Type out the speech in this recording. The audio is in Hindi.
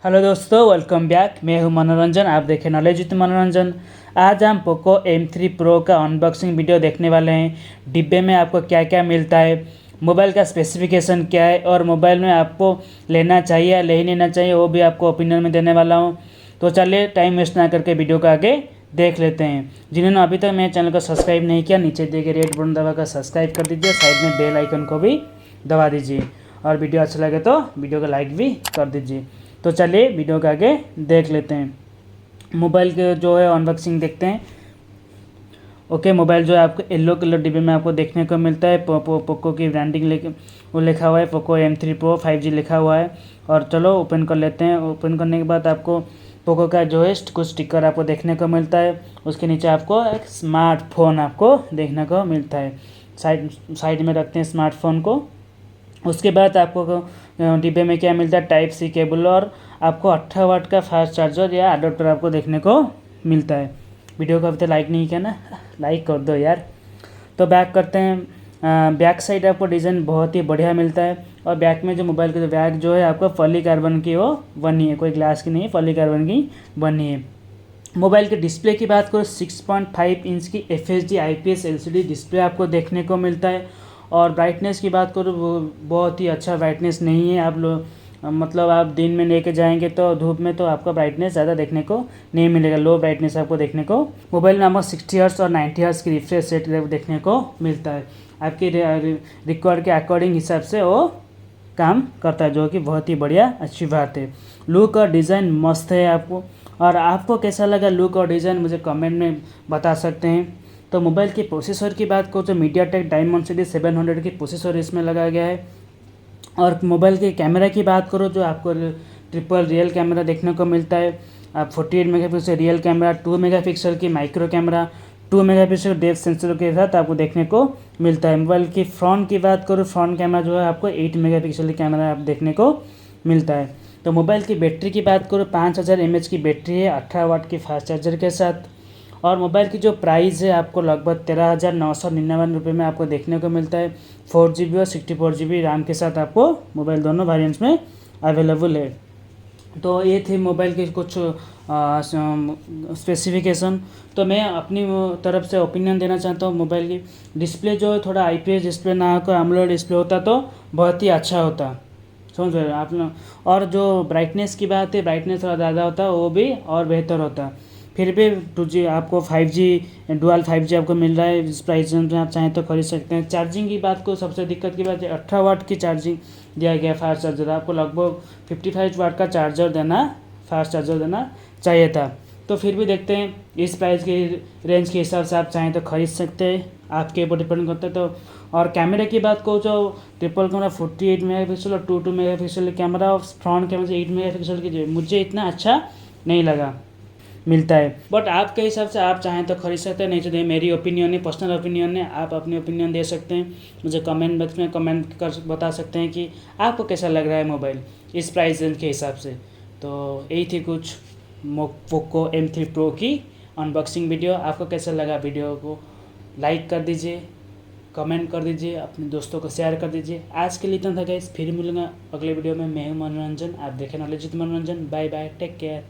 हेलो दोस्तों, वेलकम बैक। मैं हूं मनोरंजन, आप देखें नॉलेज विद मनोरंजन। आज हम पोको M3 प्रो का अनबॉक्सिंग वीडियो देखने वाले हैं। डिब्बे में आपको क्या क्या मिलता है, मोबाइल का स्पेसिफिकेशन क्या है और मोबाइल में आपको लेना चाहिए या नहीं लेना चाहिए वो भी आपको ओपिनियन में देने वाला हूं। तो चलिए टाइम वेस्ट ना करके वीडियो को आगे देख लेते हैं। जिन्होंने अभी तक मेरे चैनल को सब्सक्राइब नहीं किया, नीचे दिए गए रेड बटन दबाकर सब्सक्राइब कर दीजिए, साइड में बेल आइकन को भी दबा दीजिए और वीडियो अच्छा लगे तो वीडियो को लाइक भी कर दीजिए। तो चलिए वीडियो के आगे देख लेते हैं। मोबाइल के जो है अनबॉक्सिंग देखते हैं। ओके, मोबाइल जो है आपको येलो कलर डिब्बे में आपको देखने को मिलता है। पोको की ब्रांडिंग लेके वो लिखा हुआ है, पोको M3 प्रो 5G लिखा हुआ है। और चलो ओपन कर लेते हैं। ओपन करने के बाद आपको पोको का जो है कुछ स्टिकर आपको देखने को मिलता है। उसके नीचे आपको एक स्मार्टफोन आपको देखने को मिलता है। साइड में रखते हैं स्मार्टफोन को। उसके बाद आपको डिब्बे में क्या मिलता है, टाइप सी केबल और आपको 18 वाट का फास्ट चार्जर या अडोप्टर आपको देखने को मिलता है। वीडियो को अभी तक लाइक नहीं किया ना, लाइक कर दो यार। तो बैक करते हैं। बैक साइड आपको डिज़ाइन बहुत ही बढ़िया मिलता है और बैक में जो मोबाइल की जो बैक जो है आपको फली कार्बन की वो बनी है, कोई ग्लास की नहीं है, फली कार्बन की बनी है। मोबाइल के डिस्प्ले की बात करो, 6.5 इंच की FHD IPS LCD डिस्प्ले आपको देखने को मिलता है। और ब्राइटनेस की बात करो, वो बहुत ही अच्छा ब्राइटनेस नहीं है। आप लोग मतलब आप दिन में लेके जाएंगे तो धूप में तो आपका ब्राइटनेस ज़्यादा देखने को नहीं मिलेगा, लो ब्राइटनेस आपको देखने को। मोबाइल में आपको 60 हर्ट्ज और 90 हर्ट्ज की रिफ्रेश रेट देखने को मिलता है। आपकी रिक्वायर्ड के अकॉर्डिंग हिसाब से वो काम करता है, जो कि बहुत ही बढ़िया अच्छी बात है। लुक और डिज़ाइन मस्त है आपको। और आपको कैसा लगा लुक और डिज़ाइन मुझे कमेंट में बता सकते हैं। तो मोबाइल की प्रोसेसर की बात करो तो मीडियाटेक डायमेंसिटी 700 की प्रोसेसर इसमें लगाया गया है। और मोबाइल के कैमरा की बात करो जो आपको ट्रिपल रियल कैमरा देखने को मिलता है। आप 48 मेगापिक्सल रियल कैमरा, 2 मेगापिक्सल की micro camera, 2 megapixel depth sensor के साथ आपको देखने को मिलता है। मोबाइल की फ्रंट की बात करो, फ्रंट कैमरा जो है आपको 8 मेगापिक्सल की कैमरा आप देखने को मिलता है। तो मोबाइल की बैटरी की बात करो, 5000 mAh की बैटरी है 18 वाट की फास्ट चार्जर के साथ। और मोबाइल की जो प्राइस है आपको लगभग 13,999 रुपये में आपको देखने को मिलता है। 4GB और 64GB रैम के साथ आपको मोबाइल दोनों वेरिएंट्स में अवेलेबल है। तो ये थे मोबाइल के कुछ स्पेसिफिकेशन। तो मैं अपनी तरफ से ओपिनियन देना चाहता हूँ। मोबाइल की डिस्प्ले जो है थोड़ा IPS डिस्प्ले ना होकर AMOLED डिस्प्ले होता तो बहुत ही अच्छा होता, समझ रहे हो आप लोग। और जो ब्राइटनेस की बात है, ब्राइटनेस थोड़ा ज़्यादा होता वो भी और बेहतर होता। फिर भी 2G आपको 5G डुअल 5G आपको मिल रहा है। इस प्राइस में आप चाहें तो खरीद सकते हैं। चार्जिंग की बात को, सबसे दिक्कत की बात है 18 वाट की चार्जिंग दिया गया फास्ट चार्जर। आपको लगभग 55 वाट का चार्जर देना, फास्ट चार्जर देना चाहिए था। तो फिर भी देखते हैं, इस प्राइस की रेंज के हिसाब से आप चाहें तो खरीद सकते हैं, आपके ऊपर डिपेंड करता है। तो और कैमरे की बात करो तो ट्रिपल कैमरा 48 मेगापिक्सल और 2 मेगापिक्सल कैमरा और फ्रंट कैमरा से 8 मेगापिक्सल की मुझे इतना अच्छा नहीं लगा मिलता है। बट आपके हिसाब से आप चाहें तो खरीद सकते हैं, नहीं तो मेरी ओपिनियन है, पर्सनल ओपिनियन है। आप अपनी ओपिनियन दे सकते हैं, मुझे कमेंट बॉक्स में कमेंट कर बता सकते हैं कि आपको कैसा लग रहा है मोबाइल इस प्राइस रेंज के हिसाब से। तो यही थी कुछ पोको M3 प्रो की अनबॉक्सिंग वीडियो। आपको कैसा लगा, वीडियो को लाइक कर दीजिए, कमेंट कर दीजिए, अपने दोस्तों को शेयर कर दीजिए। आज के लिए इतना था गाइस, फिर मिलूंगा अगले वीडियो में। मैं हूं मनोरंजन, आप देखें knowledge with Manoranjan. Bye bye, take care.